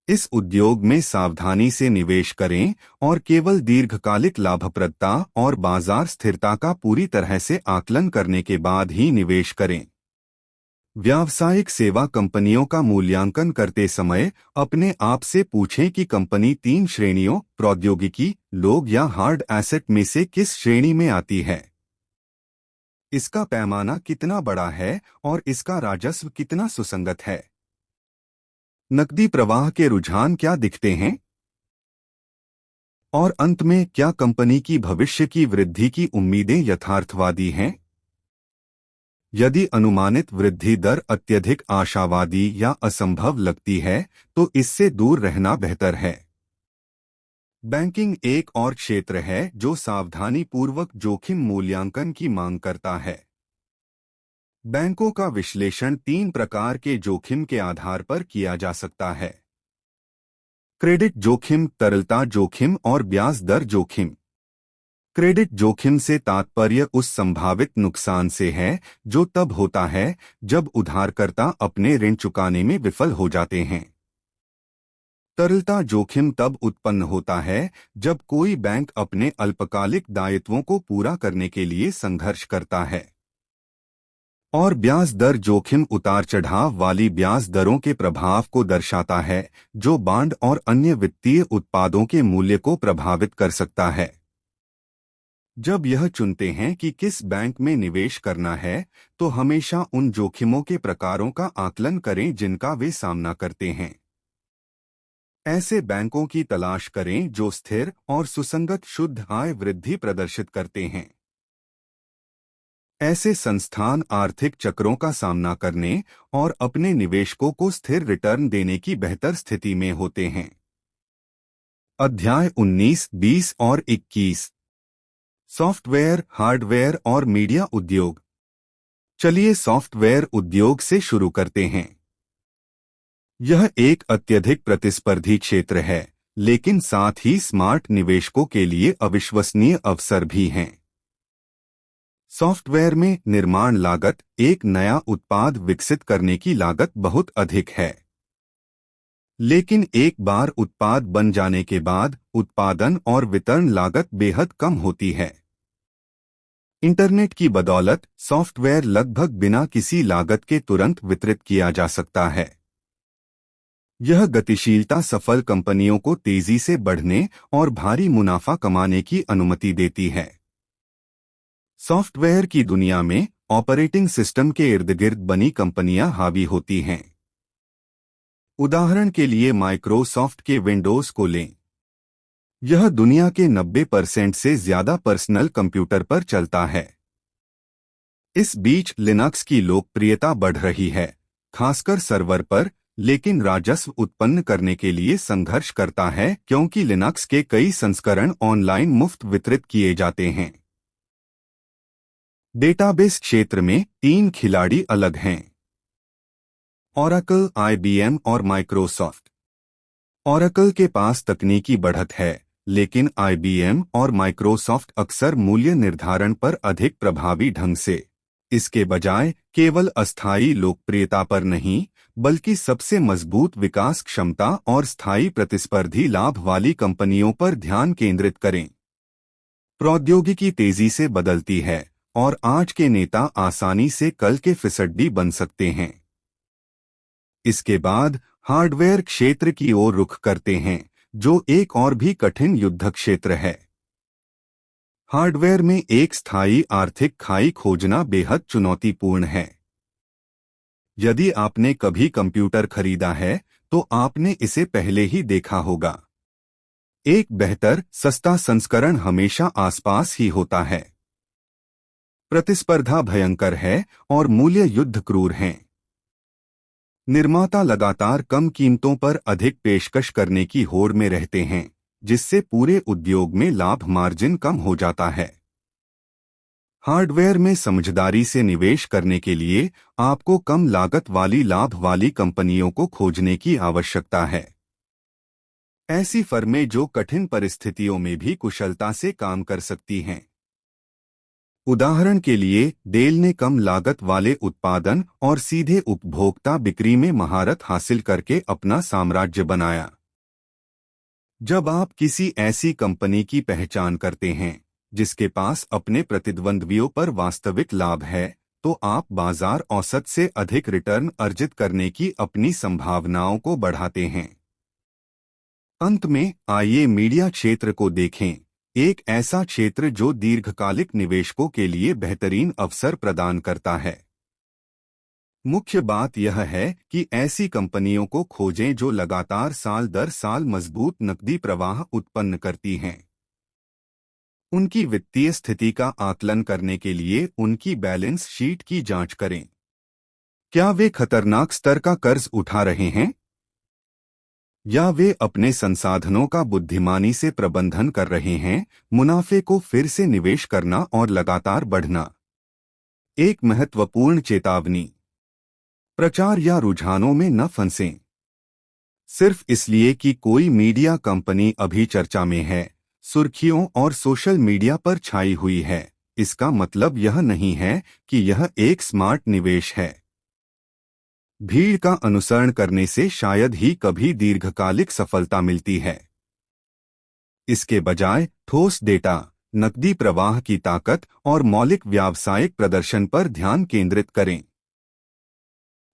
इस उद्योग में सावधानी से निवेश करें और केवल दीर्घकालिक लाभप्रदता और बाजार स्थिरता का पूरी तरह से आकलन करने के बाद ही निवेश करें। व्यावसायिक सेवा कंपनियों का मूल्यांकन करते समय अपने आप से पूछें कि कंपनी 3 श्रेणियों प्रौद्योगिकी, लोग या हार्ड एसेट में से किस श्रेणी में आती है। इसका पैमाना कितना बड़ा है और इसका राजस्व कितना सुसंगत है। नकदी प्रवाह के रुझान क्या दिखते हैं, और अंत में क्या कंपनी की भविष्य की वृद्धि की उम्मीदें यथार्थवादी हैं। यदि अनुमानित वृद्धि दर अत्यधिक आशावादी या असंभव लगती है, तो इससे दूर रहना बेहतर है। बैंकिंग एक और क्षेत्र है जो सावधानीपूर्वक जोखिम मूल्यांकन की मांग करता है। बैंकों का विश्लेषण 3 प्रकार के जोखिम के आधार पर किया जा सकता है: क्रेडिट जोखिम, तरलता जोखिम और ब्याज दर जोखिम। क्रेडिट जोखिम से तात्पर्य उस संभावित नुकसान से है जो तब होता है जब उधारकर्ता अपने ऋण चुकाने में विफल हो जाते हैं। तरलता जोखिम तब उत्पन्न होता है जब कोई बैंक अपने अल्पकालिक दायित्वों को पूरा करने के लिए संघर्ष करता है। और ब्याज दर जोखिम उतार चढ़ाव वाली ब्याज दरों के प्रभाव को दर्शाता है, जो बांड और अन्य वित्तीय उत्पादों के मूल्य को प्रभावित कर सकता है। जब यह चुनते हैं कि किस बैंक में निवेश करना है, तो हमेशा उन जोखिमों के प्रकारों का आकलन करें जिनका वे सामना करते हैं। ऐसे बैंकों की तलाश करें जो स्थिर और सुसंगत शुद्ध आय वृद्धि प्रदर्शित करते हैं। ऐसे संस्थान आर्थिक चक्रों का सामना करने और अपने निवेशकों को स्थिर रिटर्न देने की बेहतर स्थिति में होते हैं। अध्याय 19, 20 और 21। सॉफ्टवेयर, हार्डवेयर और मीडिया उद्योग। चलिए सॉफ्टवेयर उद्योग से शुरू करते हैं। यह एक अत्यधिक प्रतिस्पर्धी क्षेत्र है, लेकिन साथ ही स्मार्ट निवेशकों के लिए अविश्वसनीय अवसर भी हैं। सॉफ्टवेयर में निर्माण लागत, एक नया उत्पाद विकसित करने की लागत बहुत अधिक है। लेकिन एक बार उत्पाद बन जाने के बाद उत्पादन और वितरण लागत बेहद कम होती है। इंटरनेट की बदौलत सॉफ्टवेयर लगभग बिना किसी लागत के तुरंत वितरित किया जा सकता है। यह गतिशीलता सफल कंपनियों को तेजी से बढ़ने और भारी मुनाफा कमाने की अनुमति देती है। सॉफ्टवेयर की दुनिया में ऑपरेटिंग सिस्टम के इर्द-गिर्द बनी कंपनियां हावी होती हैं। उदाहरण के लिए माइक्रोसॉफ्ट के विंडोज को लें। यह दुनिया के 90% से ज्यादा पर्सनल कंप्यूटर पर चलता है। इस बीच लिनक्स की लोकप्रियता बढ़ रही है, खासकर सर्वर पर, लेकिन राजस्व उत्पन्न करने के लिए संघर्ष करता है क्योंकि लिनक्स के कई संस्करण ऑनलाइन मुफ्त वितरित किए जाते हैं। डेटाबेस क्षेत्र में 3 खिलाड़ी अलग हैं: ओरेकल, IBM और माइक्रोसॉफ्ट। ओरेकल के पास तकनीकी बढ़त है, लेकिन IBM और माइक्रोसॉफ्ट अक्सर मूल्य निर्धारण पर अधिक प्रभावी ढंग से, इसके बजाय केवल अस्थायी लोकप्रियता पर नहीं, बल्कि सबसे मजबूत विकास क्षमता और स्थायी प्रतिस्पर्धी लाभ वाली कंपनियों पर ध्यान केंद्रित करें। प्रौद्योगिकी तेजी से बदलती है और आज के नेता आसानी से कल के फिसड्डी बन सकते हैं। इसके बाद हार्डवेयर क्षेत्र की ओर रुख करते हैं, जो एक और भी कठिन युद्ध क्षेत्र है। हार्डवेयर में एक स्थायी आर्थिक खाई खोजना बेहद चुनौतीपूर्ण है। यदि आपने कभी कंप्यूटर खरीदा है, तो आपने इसे पहले ही देखा होगा। एक बेहतर, सस्ता संस्करण हमेशा आसपास ही होता है। प्रतिस्पर्धा भयंकर है और मूल्य युद्ध क्रूर हैं। निर्माता लगातार कम कीमतों पर अधिक पेशकश करने की होड़ में रहते हैं, जिससे पूरे उद्योग में लाभ मार्जिन कम हो जाता है। हार्डवेयर में समझदारी से निवेश करने के लिए आपको कम लागत वाली लाभ वाली कंपनियों को खोजने की आवश्यकता है। ऐसी फर्में जो कठिन परिस्थितियों में भी कुशलता से काम कर सकती हैं। उदाहरण के लिए, डेल ने कम लागत वाले उत्पादन और सीधे उपभोक्ता बिक्री में महारत हासिल करके अपना साम्राज्य बनाया। जब आप किसी ऐसी कंपनी की पहचान करते हैं जिसके पास अपने प्रतिद्वंद्वियों पर वास्तविक लाभ है, तो आप बाजार औसत से अधिक रिटर्न अर्जित करने की अपनी संभावनाओं को बढ़ाते हैं। अंत में आइए मीडिया क्षेत्र को देखें, एक ऐसा क्षेत्र जो दीर्घकालिक निवेशकों के लिए बेहतरीन अवसर प्रदान करता है। मुख्य बात यह है कि ऐसी कंपनियों को खोजें जो लगातार साल दर साल मजबूत नकदी प्रवाह उत्पन्न करती हैं। उनकी वित्तीय स्थिति का आकलन करने के लिए उनकी बैलेंस शीट की जांच करें। क्या वे खतरनाक स्तर का कर्ज उठा रहे हैं, या वे अपने संसाधनों का बुद्धिमानी से प्रबंधन कर रहे हैं? मुनाफे को फिर से निवेश करना और लगातार बढ़ना। एक महत्वपूर्ण चेतावनी, प्रचार या रुझानों में न फंसें। सिर्फ इसलिए कि कोई मीडिया कंपनी अभी चर्चा में है, सुर्खियों और सोशल मीडिया पर छाई हुई है, इसका मतलब यह नहीं है कि यह एक स्मार्ट निवेश है। भीड़ का अनुसरण करने से शायद ही कभी दीर्घकालिक सफलता मिलती है। इसके बजाय ठोस डेटा, नकदी प्रवाह की ताकत और मौलिक व्यावसायिक प्रदर्शन पर ध्यान केंद्रित करें।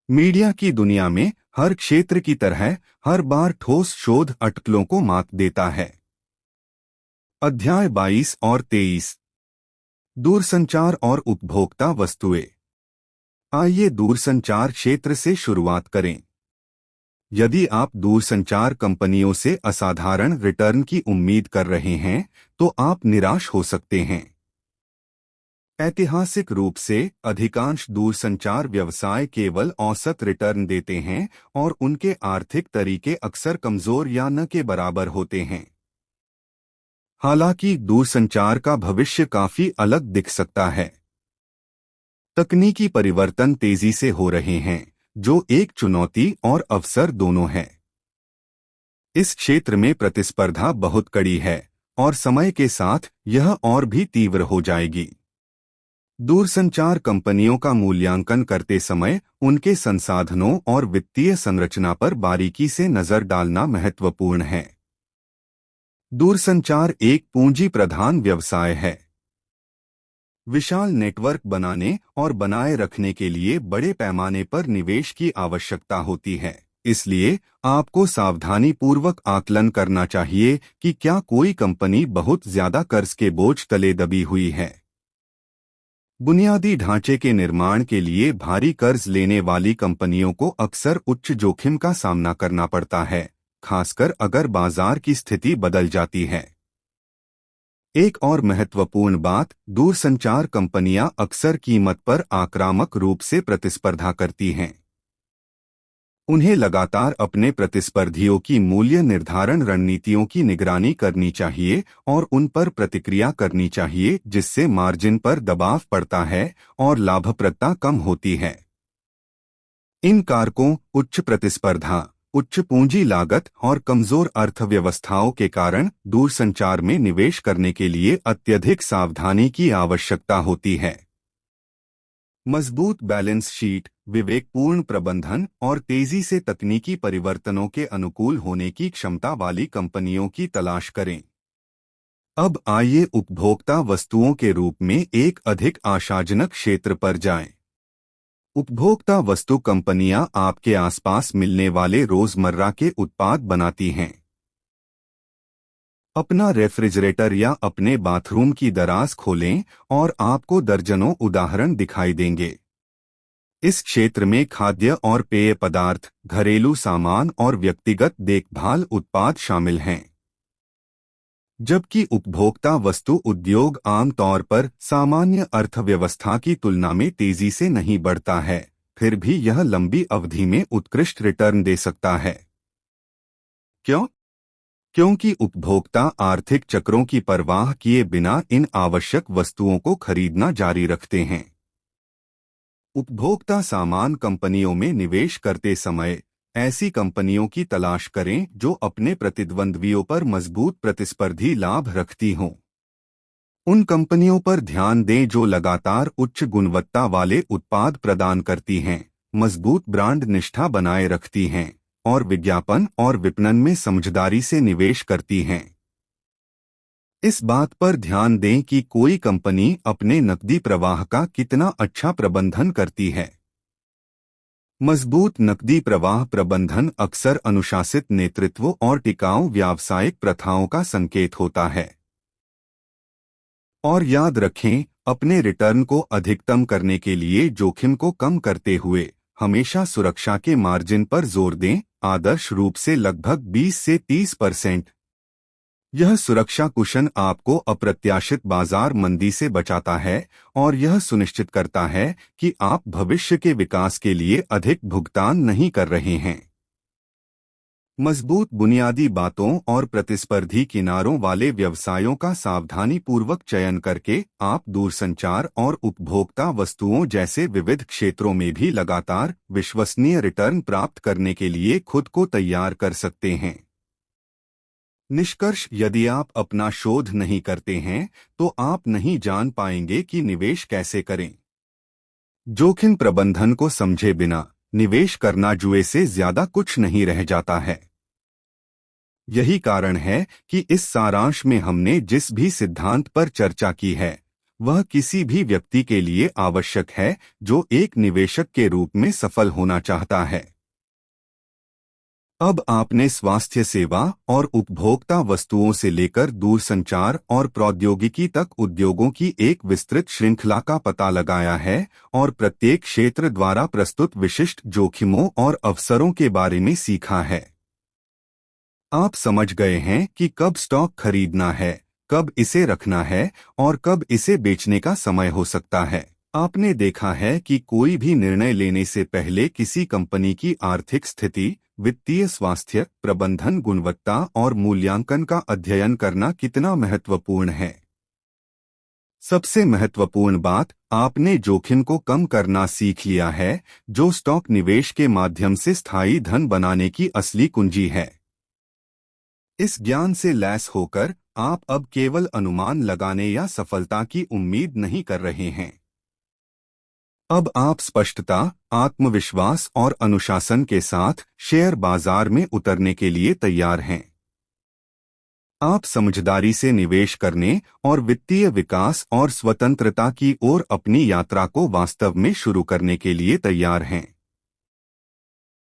मीडिया की दुनिया में हर क्षेत्र की तरह हर बार ठोस शोध अटकलों को मात देता है। अध्याय 22 और 23, दूरसंचार और उपभोक्ता वस्तुएं। आइए दूरसंचार क्षेत्र से शुरुआत करें। यदि आप दूरसंचार कंपनियों से असाधारण रिटर्न की उम्मीद कर रहे हैं, तो आप निराश हो सकते हैं। ऐतिहासिक रूप से अधिकांश दूरसंचार व्यवसाय केवल औसत रिटर्न देते हैं और उनके आर्थिक तरीके अक्सर कमजोर या न के बराबर होते हैं। हालांकि दूरसंचार का भविष्य काफी अलग दिख सकता है। तकनीकी परिवर्तन तेजी से हो रहे हैं, जो एक चुनौती और अवसर दोनों है। इस क्षेत्र में प्रतिस्पर्धा बहुत कड़ी है और समय के साथ यह और भी तीव्र हो जाएगी। दूरसंचार कंपनियों का मूल्यांकन करते समय उनके संसाधनों और वित्तीय संरचना पर बारीकी से नजर डालना महत्वपूर्ण है। दूरसंचार एक पूंजी प्रधान व्यवसाय है। विशाल नेटवर्क बनाने और बनाए रखने के लिए बड़े पैमाने पर निवेश की आवश्यकता होती है। इसलिए आपको सावधानीपूर्वक आकलन करना चाहिए कि क्या कोई कंपनी बहुत ज्यादा कर्ज के बोझ तले दबी हुई है। बुनियादी ढांचे के निर्माण के लिए भारी कर्ज लेने वाली कंपनियों को अक्सर उच्च जोखिम का सामना करना पड़ता है, खासकर अगर बाजार की स्थिति बदल जाती है। एक और महत्वपूर्ण बात, दूरसंचार कंपनियां अक्सर कीमत पर आक्रामक रूप से प्रतिस्पर्धा करती हैं। उन्हें लगातार अपने प्रतिस्पर्धियों की मूल्य निर्धारण रणनीतियों की निगरानी करनी चाहिए और उन पर प्रतिक्रिया करनी चाहिए, जिससे मार्जिन पर दबाव पड़ता है और लाभप्रदता कम होती है। इन कारकों, उच्च प्रतिस्पर्धा, उच्च पूंजी लागत और कमजोर अर्थव्यवस्थाओं के कारण दूरसंचार में निवेश करने के लिए अत्यधिक सावधानी की आवश्यकता होती है। मजबूत बैलेंस शीट, विवेकपूर्ण प्रबंधन और तेजी से तकनीकी परिवर्तनों के अनुकूल होने की क्षमता वाली कंपनियों की तलाश करें। अब आइए उपभोक्ता वस्तुओं के रूप में एक अधिक आशाजनक क्षेत्र पर जाएं। उपभोक्ता वस्तु कंपनियां आपके आसपास मिलने वाले रोजमर्रा के उत्पाद बनाती हैं। अपना रेफ्रिजरेटर या अपने बाथरूम की दराज खोलें और आपको दर्जनों उदाहरण दिखाई देंगे। इस क्षेत्र में खाद्य और पेय पदार्थ, घरेलू सामान और व्यक्तिगत देखभाल उत्पाद शामिल हैं। जबकि उपभोक्ता वस्तु उद्योग आमतौर पर सामान्य अर्थव्यवस्था की तुलना में तेजी से नहीं बढ़ता है, फिर भी यह लंबी अवधि में उत्कृष्ट रिटर्न दे सकता है। क्यों? क्योंकि उपभोक्ता आर्थिक चक्रों की परवाह किए बिना इन आवश्यक वस्तुओं को खरीदना जारी रखते हैं। उपभोक्ता सामान कंपनियों में निवेश करते समय ऐसी कंपनियों की तलाश करें जो अपने प्रतिद्वंद्वियों पर मजबूत प्रतिस्पर्धी लाभ रखती हों। उन कंपनियों पर ध्यान दें जो लगातार उच्च गुणवत्ता वाले उत्पाद प्रदान करती हैं, मजबूत ब्रांड निष्ठा बनाए रखती हैं और विज्ञापन और विपणन में समझदारी से निवेश करती हैं। इस बात पर ध्यान दें कि कोई कंपनी अपने नकदी प्रवाह का कितना अच्छा प्रबंधन करती है। मजबूत नकदी प्रवाह प्रबंधन अक्सर अनुशासित नेतृत्व और टिकाऊ व्यावसायिक प्रथाओं का संकेत होता है। और याद रखें, अपने रिटर्न को अधिकतम करने के लिए जोखिम को कम करते हुए हमेशा सुरक्षा के मार्जिन पर जोर दें, आदर्श रूप से लगभग 20 से 30%। यह सुरक्षा कुशन आपको अप्रत्याशित बाजार मंदी से बचाता है और यह सुनिश्चित करता है कि आप भविष्य के विकास के लिए अधिक भुगतान नहीं कर रहे हैं। मजबूत बुनियादी बातों और प्रतिस्पर्धी किनारों वाले व्यवसायों का सावधानीपूर्वक चयन करके आप दूरसंचार और उपभोक्ता वस्तुओं जैसे विविध क्षेत्रों में भी लगातार विश्वसनीय रिटर्न प्राप्त करने के लिए खुद को तैयार कर सकते हैं। निष्कर्ष: यदि आप अपना शोध नहीं करते हैं तो आप नहीं जान पाएंगे कि निवेश कैसे करें। जोखिम प्रबंधन को समझे बिना निवेश करना जुए से ज्यादा कुछ नहीं रह जाता है। यही कारण है कि इस सारांश में हमने जिस भी सिद्धांत पर चर्चा की है वह किसी भी व्यक्ति के लिए आवश्यक है जो एक निवेशक के रूप में सफल होना चाहता है। अब आपने स्वास्थ्य सेवा और उपभोक्ता वस्तुओं से लेकर दूरसंचार और प्रौद्योगिकी तक उद्योगों की एक विस्तृत श्रृंखला का पता लगाया है और प्रत्येक क्षेत्र द्वारा प्रस्तुत विशिष्ट जोखिमों और अवसरों के बारे में सीखा है। आप समझ गए हैं कि कब स्टॉक खरीदना है, कब इसे रखना है और कब इसे बेचने का समय हो सकता है। आपने देखा है कि कोई भी निर्णय लेने से पहले किसी कंपनी की आर्थिक स्थिति, वित्तीय स्वास्थ्य, प्रबंधन गुणवत्ता और मूल्यांकन का अध्ययन करना कितना महत्वपूर्ण है। सबसे महत्वपूर्ण बात, आपने जोखिम को कम करना सीख लिया है, जो स्टॉक निवेश के माध्यम से स्थायी धन बनाने की असली कुंजी है। इस ज्ञान से लैस होकर आप अब केवल अनुमान लगाने या सफलता की उम्मीद नहीं कर रहे हैं। अब आप स्पष्टता, आत्मविश्वास और अनुशासन के साथ शेयर बाजार में उतरने के लिए तैयार हैं। आप समझदारी से निवेश करने और वित्तीय विकास और स्वतंत्रता की ओर अपनी यात्रा को वास्तव में शुरू करने के लिए तैयार हैं।